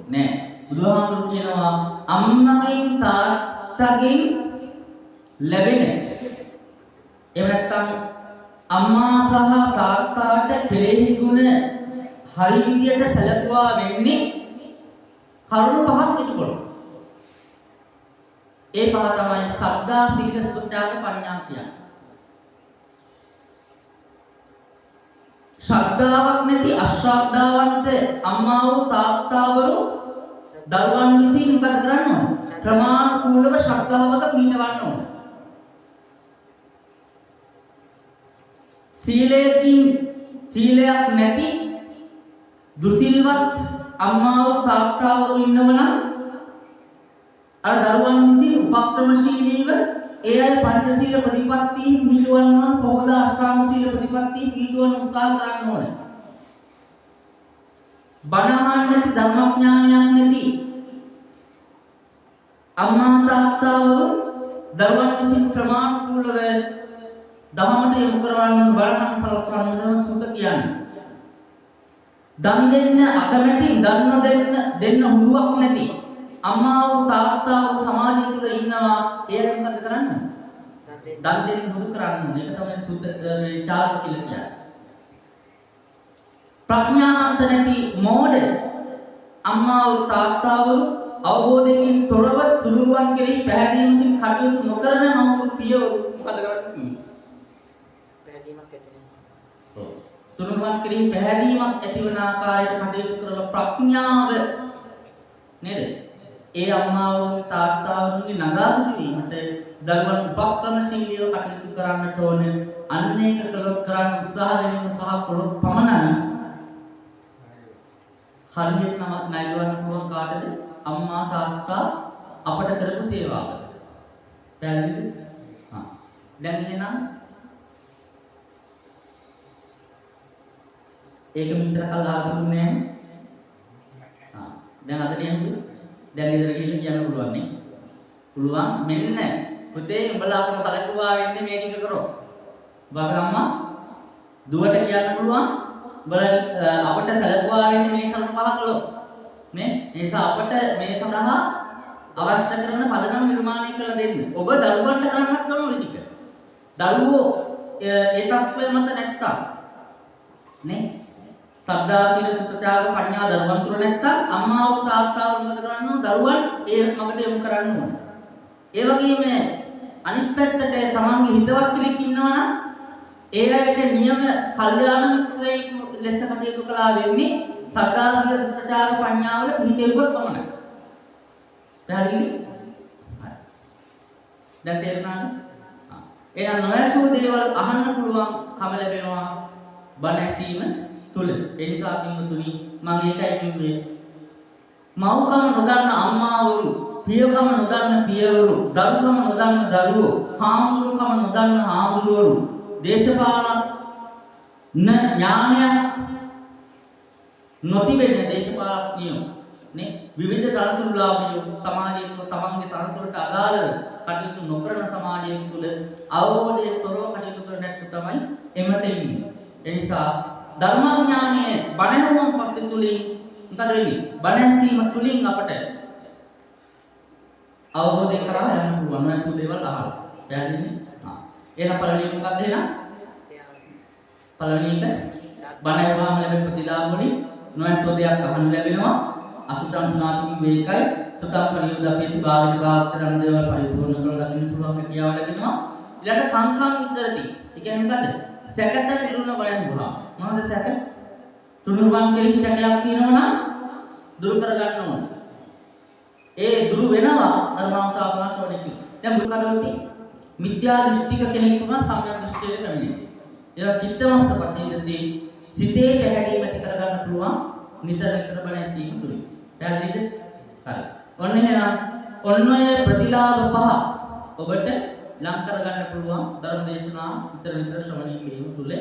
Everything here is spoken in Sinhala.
නෑ. බුදුහාමුදුරු කියනවා අම්මගෙන් තාත්තගෙන් ලැබෙන එහෙම නැත්නම් අම්මා සහ තාත්තාට කෙලෙහි ගුණ හරි විදියට සැලකුවා වෙන්නේ කරුණු පහක් ඉටු කරනවා. ඒ පහ තමයි සද්ධා, සීල, සුත, ත්‍යාග, ප්‍රඥා කියන්නේ. ශ්‍රද්ධාවක් නැති අශ්‍රද්ධාවන්ත අම්මාවරු තාත්තාවරු දරුවන් විසින් මොකද කරන්න ඕන? ප්‍රමාණිකූලව ශ්‍රද්ධාවක පිහිටවන්න ඕන. සීලයක් නැති දුසිල්වත් අම්මාවරු තාත්තාවරු ඉන්නවනම් අර දරුවන් විසින් උපක්‍රමශීලීව ඒ අය පංචශීල ප්‍රතිපත්ති පිළිවන්න ඕන, කොහොමද අෂ්ටාංග සීල ප්‍රතිපත්ති පිළිවන්න උත්සාහ කරන්න ඕන. බණ අහන්න නැති, ධර්මඥානයක් නැති අම්මා තාත්තවරු දරුවන් විසින් ප්‍රමාණිකූලව දහමට යොමු කරවන්න බලහන් සලස්වන්න තමයි සුත කියන්නේ. දන් දෙන්න අකමැති, දන් දෙන්න හුරුවක් නැති අම්මාව තාත්තාව සමාජය තුළ ඉන්නවා. ඒ මොකද කරන්නේ? දන් දෙන්න හුරු කරන්නේ. ඒක තමයි සුද්ධ මේ ත්‍යාග කියලා කියන්නේ. ප්‍රඥාවන්ත නැති මෝඩ අම්මාව තාත්තාවරු අවබෝධයෙන් තොරව තුනුරුවන් කෙරෙහි පැහැදීමකින් කටයුතු නොකරන මව්වරු පියවරු මොකද කරන්නේ? පැහැදීමක් ඇති වෙනවා. ඔව්. තුනුරුවන් කෙරෙහි පැහැදීමක් ඇතිවන ආකාරයට කටයුතු කරන ප්‍රඥාව නේද? ඒ අම්මාවරුන් තාත්තාවරුන්ගේ නගා සිටීමට දරුවන් උපක්‍රමශීලීව කටයුතු කරන්නට ඕන. අනේක කරන්න උත්සාහ ගැනීම සහ පොළොස් පමණයි හරියට නමක් ණයවන්න පුළුවන් කාටද? අම්මා තාත්තා අපට කරපු සේවාවට. පැහැදිලිද? හා. දැන් එහෙනම් ඒක විතර කළා දුන්නේ නැහැ. හා. දැන් අද නියමද? දැන් ඉදර ගිහින් කියන්න පුළුවන් නේ. පුළුවන් මෙන්න පුතේ උඹලා අපට කලකුවා වෙන්නේ මේ ටික කරෝ. බගම්මා දුවට කියන්න පුළුවන් උඹලා අපට සැලකුවා වෙන්නේ මේ කරුණු පහ කළොත්. නේ? ඒ නිසා අපට මේ සඳහා අවශ්‍ය කරන පදනම නිර්මාණය කරලා දෙන්න. ඔබ දරුවන්ට කරන්නත් කරන ඔය ටික. දරුවෝ ඒ තත්ත්වය මත නැත්තම් නේ? සද්ධා, සීල, සුත, ත්‍යාග, ප්‍රඥා දරුවන් තුර නැත්තම් අම්මාව තාත්තාව මොකද කරන්න ඕන? දරුවන් ඒ මගට යොමු කරන්න ඕන. ඒ වගේම අනිත් පැත්තට තමන්ගේ හිතවත් කෙනෙක් ඉන්නවනම් ඒ අයට නියම කල්යාණ මිත්‍රයෙක් ලෙස කටයුතු කළා වෙන්නේ සද්ධා, සීල, සුත, ත්‍යාග, ප්‍රඥා වල පිහිටෙව්වොත් පමණයි. පැහැදිලිද? හරි. දැන් තේරුණාද? හා. එහෙනම් නොඇසූ දේවල් අහන්න පුළුවන් කම ලැබෙනවා බණ ඇසීම තුල. ඒ නිසා පින්වතුනි මම ඒකයි කිව්වේ මව්කම නොදන්න අම්මාවරු, පියකම නොදන්න පියවරු, දරුකම නොදන්න දරුවෝ, හාමුදුරුකම නොදන්න හාමුදුරුවරු, දේශපාලන ඥානයක් නොතිබෙන දේශපාලඥයෝ නේ, විවිධ තනතුරුලාභියෝ සමාජයේ තමන්ගේ තනතුරට අදාළව කටයුතු නොකරන සමාජය තුළ අවබෝධයෙන් තොරව කටයුතු කරන ඇත්ත තමයි එමට ඉන්නේ. ඒ නිසා ධර්මඥානයේ බණහුවම් පස්සේ තුලින් මොකද වෙන්නේ? බණ ඇසීම තුලින් අපට අවබෝධය කරා යන්න පුළුවන්. නැසු දේවල් අහලා. පැහැදිලිනේ? හා. එහෙනම් පළවෙනි මොකක්ද එහෙනම්? පළවෙනි එක බණ ඇහුවාම ලැබෙන ප්‍රතිලාභ වලින් නොඇසු දෙයක් අහන්න ලැබෙනවා. අසුතම් සුනාති වේකයි සුතම් පරියෝදපේති බාහිර භාගතරන් දේවල් පරිපූර්ණ කරලා දකින්න පුළුවන් හැකියාව ලැබෙනවා. ඊළඟට කංකං විතරති. ඒ කියන්නේ මොකද? සැකත නිරුණ බලයන් බුහා. මොනවද සැක? තුනුරුවන් කෙරෙහි සැකයක් තියෙනවා නම් දුරු කර ගන්න ඕන. ඒ දුරු වෙනවා ධර්මාංශාපනාශවණේ. දැන් මුල්කදවති මිත්‍යා දෘෂ්ටික කෙනෙක් වුණා සම්‍යක් දෘෂ්ටියට පැමිණෙනවා. ඒවා චිත්තමස්ත පරිදි සිතේ පැහැදීම ඇති කර ගන්න පුළුවන් නිතර බණ ඇසීම තුලින්. පැහැදිලිද? හරි. ඔන්න එහෙනම් ඔන්න ඔය ප්‍රතිලාභ පහ ඔබට ලං කර ගන්න පුළුවන් ධර්ම දේශනා නිතර ශ්‍රවණය කිරීම තුළ.